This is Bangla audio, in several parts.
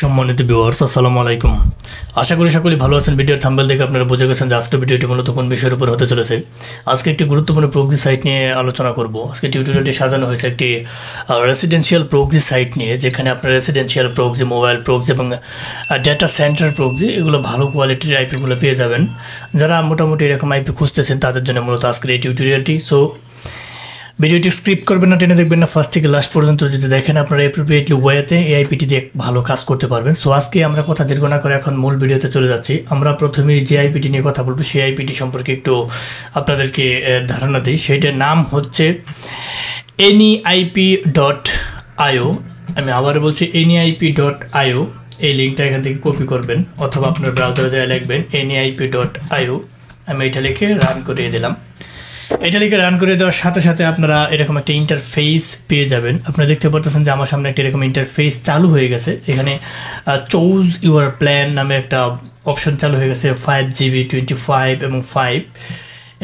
সম্মানিত ভিউয়ার্স, আসসালামু আলাইকুম। আশা করি সকলেই ভালো আছেন। ভিডিওর থাম্বনেল দেখে আপনারা বুঝে গেছেন যে আজকের ভিডিওটি মূলত কোন বিষয়ের উপর হতে চলেছে। আজকে একটি গুরুত্বপূর্ণ প্রক্সি সাইট নিয়ে আলোচনা করব। আজকে টিউটোরিয়ালটি সাজানো হয়েছে একটি রেসিডেন্সিয়াল প্রক্সি সাইট নিয়ে, যেখানে আপনার রেসিডেন্সিয়াল প্রক্সি, মোবাইল প্রক্সি এবং ডেটা সেন্টার প্রক্সি এগুলো ভালো কোয়ালিটির আইপিগুলো পেয়ে যাবেন। যারা মোটামুটি এরকম আইপি খুঁজতেছেন তাদের জন্য মূলত আজকের এই টিউটোরিয়ালটি। সো ভিডিওটি স্ক্রিপ্ট করবেন না, টেনে দেখবেন না, ফার্স্ট থেকে লাস্ট পর্যন্ত যদি দেখেন আপনারা অ্যাপ্রোপ্রিয়েটলি ওয়েতে এই আইপিটি দিয়ে ভালো কাজ করতে পারবেন। সো আজকে আমরা কথা দীর্ঘ না করে এখন মূল ভিডিওতে চলে যাচ্ছি। আমরা প্রথমে যে আইপিটি নিয়ে কথা বলবো সেই আইপিটি সম্পর্কে একটু আপনাদেরকে ধারণা দিই। সেইটার নাম হচ্ছে neip.io। আমি আবার বলছি neip.io। এই লিঙ্কটা এখান থেকে কপি করবেন অথবা আপনার ব্রাউজারে যায় লিখবেন neip.io। আমি এটা লিখে রান করিয়ে দিলাম। এটা লিখে রান করে দেওয়ার সাথে সাথে আপনারা এরকম একটা ইন্টারফেস পেয়ে যাবেন। আপনারা দেখতে পাচ্ছেন যে আমার সামনে একটা এরকম ইন্টারফেস চালু হয়ে গেছে। এখানে চুজ ইউর প্ল্যান নামে একটা অপশন চালু হয়ে গেছে, 5GB, 25 এবং 5।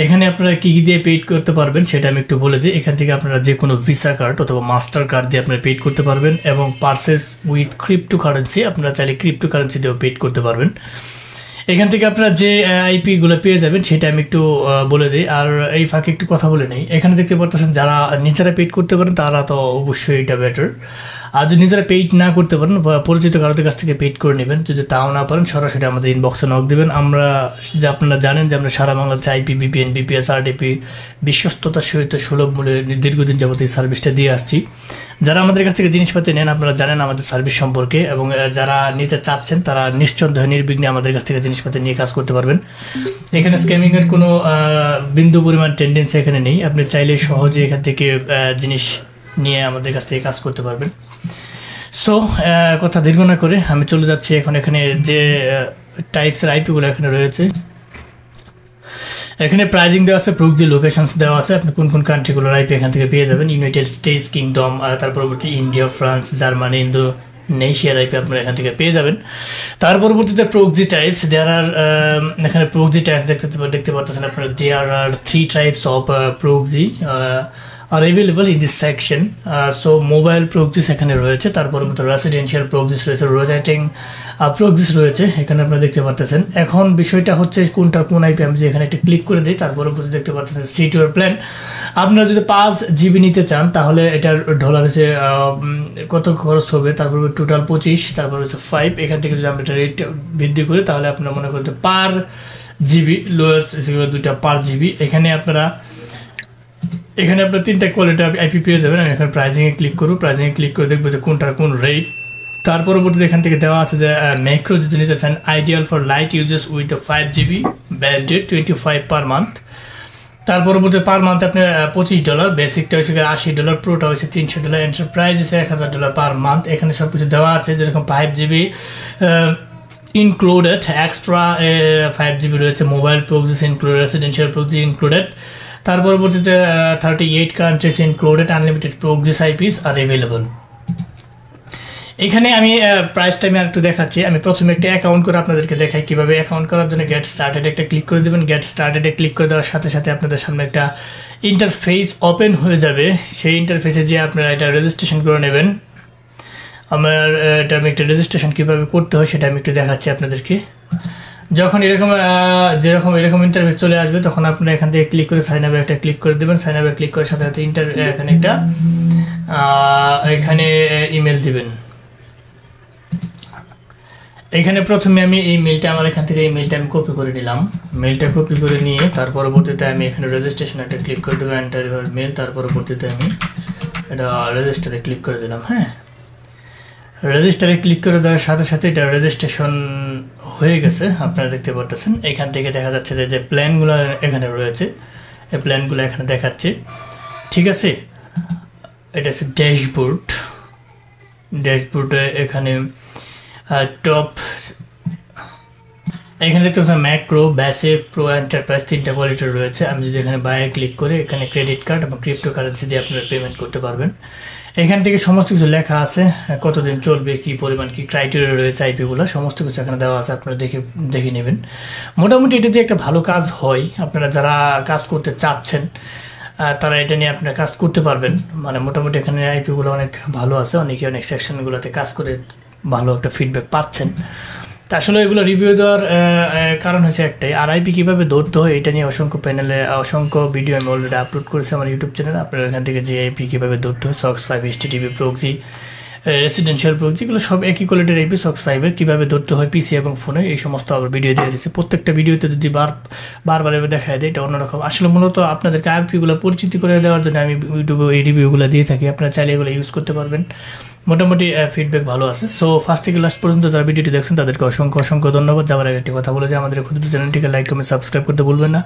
এখানে আপনারা কী কী দিয়ে পেড করতে পারবেন সেটা আমি একটু বলে দিই। এখান থেকে আপনারা যে কোনো ভিসা কার্ড অথবা মাস্টার কার্ড দিয়ে আপনারা পেড করতে পারবেন এবং পারচেস উইথ ক্রিপ্টো কারেন্সি আপনারা চাইলে ক্রিপ্টো কারেন্সি দিয়েও পেড করতে পারবেন। এখান থেকে আপনারা যে আইপিগুলো পেয়ে যাবেন সেটা আমি একটু বলে দিই। আর এই ফাঁকে একটু কথা বলে নেই। এখানে দেখতে পাচ্ছেন যারা নিজেরা পেড করতে পারেন তারা তো অবশ্যই এটা বেটার। আর যদি নিজেরা পেড না করতে পারেন পরিচিত কারোদের কাছ থেকে পেড করে নেবেন। যদি তাও না পারেন সরাসরি আমাদের ইনবক্সে নক দেবেন। আমরা যে আপনারা জানেন যে আমরা সারা বাংলাদেশে আইপি, বিপিএন, বিপিএস, আরডিপি বিশ্বস্ততার সহিত সুলভ মূল্যে দীর্ঘদিন যাবত এই সার্ভিসটা দিয়ে আসছি। যারা আমাদের কাছ থেকে জিনিসপাতি নেন আপনারা জানেন আমাদের সার্ভিস সম্পর্কে, এবং যারা নিতে চাচ্ছেন তারা নিঃসন্দেহে নির্বিঘ্নে আমাদের কাছ থেকে জিনিসপাতি নিয়ে কাজ করতে পারবেন। এখানে স্ক্যামিংয়ের কোনো বিন্দু পরিমাণ টেন্ডেন্সি এখানে নেই। আপনি চাইলে সহজে এখান থেকে জিনিস নিয়ে আমাদের কাছ থেকে কাজ করতে পারবেন। সো কথা দীর্ঘ না করে আমি চলে যাচ্ছি এখন। এখানে যে টাইপসের আইপিগুলো এখানে রয়েছে, এখানে প্রাইজিং দেওয়া আছে, প্রক্সি লোকেশনস দেওয়া আছে, আপনি কোন কোন কান্ট্রিগুলোর আইপি এখান থেকে পেয়ে যাবেন। ইউনাইটেড স্টেটস, কিংডম, তার পরবর্তী ইন্ডিয়া, ফ্রান্স, জার্মানি, ইন্দোনেশিয়ার আইপি আপনারা এখান থেকে পেয়ে যাবেন। তার পরবর্তীতে প্রক্সি টাইপস দেয়ার আর, এখানে প্রক্সি টাইপস দেখতে পাচ্ছেন আপনারা। দেয়ার আর 3 types of proxy are available in this section. So mobile proxies এখানে রয়েছে, তার পরবর্তী রেসিডেন্সিয়াল প্রক্সিস রয়েছে, রোটেটিং প্রক্সিস রয়েছে, এখানে আপনারা দেখতে পাচ্ছেন। এখন বিষয়টা হচ্ছে কোনটা কোন আইপি আমি যদি এখানে একটা ক্লিক করে দিই, তার পরবর্তী দেখতে পাচ্ছেন সিট ইউর প্ল্যান। আপনারা যদি 5GB নিতে চান তাহলে এটার ডলার হচ্ছে কত খরচ হবে, তারপর টোটাল 25, তারপর হচ্ছে 5। এখান থেকে যদি আমরা এটা রেট বৃদ্ধি করি তাহলে আপনারা মনে করতে পার জিবি লোয়েস্ট দুইটা পার জিবি। এখানে আপনারা 3টা কোয়ালিটি আইপি পেয়ে যাবেন। আমি এখানে প্রাইজিংয়ে ক্লিক করব, প্রাইজিংয়ে ক্লিক করে দেখবো যে কোনটার কোন রেট। তার পরবর্তীতে এখান থেকে দেওয়া আছে যে ম্যাক্রো যদি নিতে চান, ideal for light uses with 5GB branded 25 per month. তার পরবর্তী পার মান্থ আপনার $25, বেসিকটা হচ্ছে $80, প্রোটা হচ্ছে $300, এন্টারপ্রাইজ হচ্ছে $1000 পার মান্থ। এখানে সব কিছু দেওয়া আছে, যেরকম 5GB ইনক্লুডেড, এক্সট্রা 5GB রয়েছে, mobile proxies included, residential proxy included. তার পরবর্তীতে 38 countries included, unlimited proxies eyepiece আর অ্যাভেলেবল। এখানে আমি প্রাইসটা আমি আর একটু দেখাচ্ছি। আমি প্রথমে একটা অ্যাকাউন্ট করে আপনাদেরকে দেখাই কীভাবে। অ্যাকাউন্ট করার জন্য গেট স্টার্টেড একটা ক্লিক করে দেবেন। গেট স্টার্টেডে ক্লিক করে দেওয়ার সাথে সাথে আপনাদের সামনে একটা ইন্টারফেস ওপেন হয়ে যাবে। সেই ইন্টারফেসে যে আপনারা এটা রেজিস্ট্রেশন করে নেবেন। আমি একটা রেজিস্ট্রেশন কীভাবে করতে হয় সেটা আমি একটু দেখাচ্ছি আপনাদেরকে। যখন এরকম ইন্টারফেস চলে আসবে তখন আপনারা এখান থেকে ক্লিক করে সাইন আপে একটা ক্লিক করে দেবেন। সাইন আপে ক্লিক করার সাথে সাথে এখানে একটা এখানে ইমেল দিবেন। এখানে প্রথমে আমি এই মেলটা আমার এখান থেকে এই মেলটা আমি কপি করে নিলাম। মেলটা কপি করে নিয়ে তার পরবর্তীতে আমি এখানে রেজিস্ট্রেশন একটা ক্লিক করে দেবো, এন্টার ইউর মেল। তার পরবর্তীতে আমি এটা রেজিস্টারে ক্লিক করে দিলাম। হ্যাঁ, রেজিস্টারে ক্লিক করে দেওয়ার সাথে সাথে এটা রেজিস্ট্রেশন হয়ে গেছে, আপনারা দেখতে পাচ্ছেন। এখান থেকে দেখা যাচ্ছে যে প্ল্যানগুলো এখানে রয়েছে, এই প্ল্যানগুলো এখানে দেখাচ্ছে। ঠিক আছে, এটা হচ্ছে ড্যাশবোর্ডে এখানে টপ এখানে দেখতে পাচ্ছেন ম্যাক্রো, বেসিক, প্রো, এন্টারপ্রাইজ 3টা কোয়ালিটির রয়েছে। আমি যদি এখানে বাইরে ক্লিক করে এখানে ক্রেডিট কার্ড এবং ক্রিপ্টো কারেন্সি দিয়ে আপনারা পেমেন্ট করতে পারবেন। এখান থেকে সমস্ত কিছু লেখা আছে, কতদিন চলবে, কি পরিমাণ, কি ক্রাইটেরিয়া রয়েছে আইপিগুলো, সমস্ত কিছু এখানে দেওয়া আছে, আপনারা দেখে নেবেন। মোটামুটি এটা দিয়ে একটা ভালো কাজ হয়। আপনারা যারা কাজ করতে চাচ্ছেন তারা এটা নিয়ে আপনারা কাজ করতে পারবেন। মানে মোটামুটি এখানে আইপিগুলো অনেক ভালো আছে, অনেকে অনেক সেকশনগুলোতে কাজ করে ভালো একটা ফিডব্যাক পাচ্ছেন। তা আসলে এগুলো রিভিউ দেওয়ার কারণ হচ্ছে একটাই, আরআইপি কীভাবে ধরতে হয় এটা নিয়ে অসংখ্য ভিডিও আমি অলরেডি আপলোড করেছি আমার ইউটিউব চ্যানেলে। আপনারা এখান থেকে জিআইপি কীভাবে ধরতে হয়, SOCKS 5 HTTP proxy, residential proxy, এগুলো সব একই কোয়ালিটির আইপি। SOCKS 5 এর কীভাবে ধরতে হয় পিসি এবং ফোনে, এই সমস্ত আবার ভিডিও দিয়ে দিচ্ছে। প্রত্যেকটা ভিডিওতে যদি বারবার এভাবে দেখা দেয় এটা অন্যরকম। আসলে মূলত আপনাদেরকে আইপিগুলো পরিচিতি করে দেওয়ার জন্য আমি ইউটিউবে এই রিভিউগুলো দিয়ে থাকি। আপনারা চাইলে এগুলো ইউজ করতে পারবেন, মোটামুটি ফিডব্যাক ভালো আছে। সো ফার্স্ট থেকে লাস্ট পর্যন্ত যারা ভিডিওটি দেখছেন তাদেরকে অসংখ্য ধন্যবাদ। যাওয়ার আগে একটি কথা বলে যে আমাদের ক্ষুদ্র চ্যানেলটিকে লাইক কমেন্ট সাবস্ক্রাইব করতে ভুলবেন না।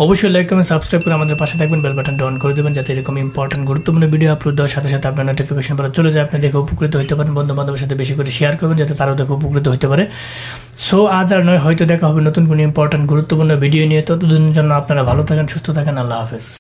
অবশ্যই লাইক কমেন্ট সাবস্ক্রাইব করে আমাদের পাশে থাকবেন, বেল বাটনটা অন করে দেবেন যাতে এরকম ইম্পর্টেন্ট গুরুত্বপূর্ণ ভিডিও আপলোড দেওয়ার সাথে সাথে আপনার নোটিফিকেশন পরে চলে যায়, আপনি দেখে উপকৃত হতে পারেন। বন্ধু বান্ধবের সাথে বেশি করে শেয়ার করবেন যাতে তারাও দেখে উপকৃত হতে পারে। সো আজ আর নয়, হয়তো দেখা হবে নতুন কোনো ইম্পর্টেন্ট গুরুত্বপূর্ণ ভিডিও নিয়ে। ততদিনের জন্য আপনারা ভালো থাকেন, সুস্থ থাকেন। আল্লাহ হাফেজ।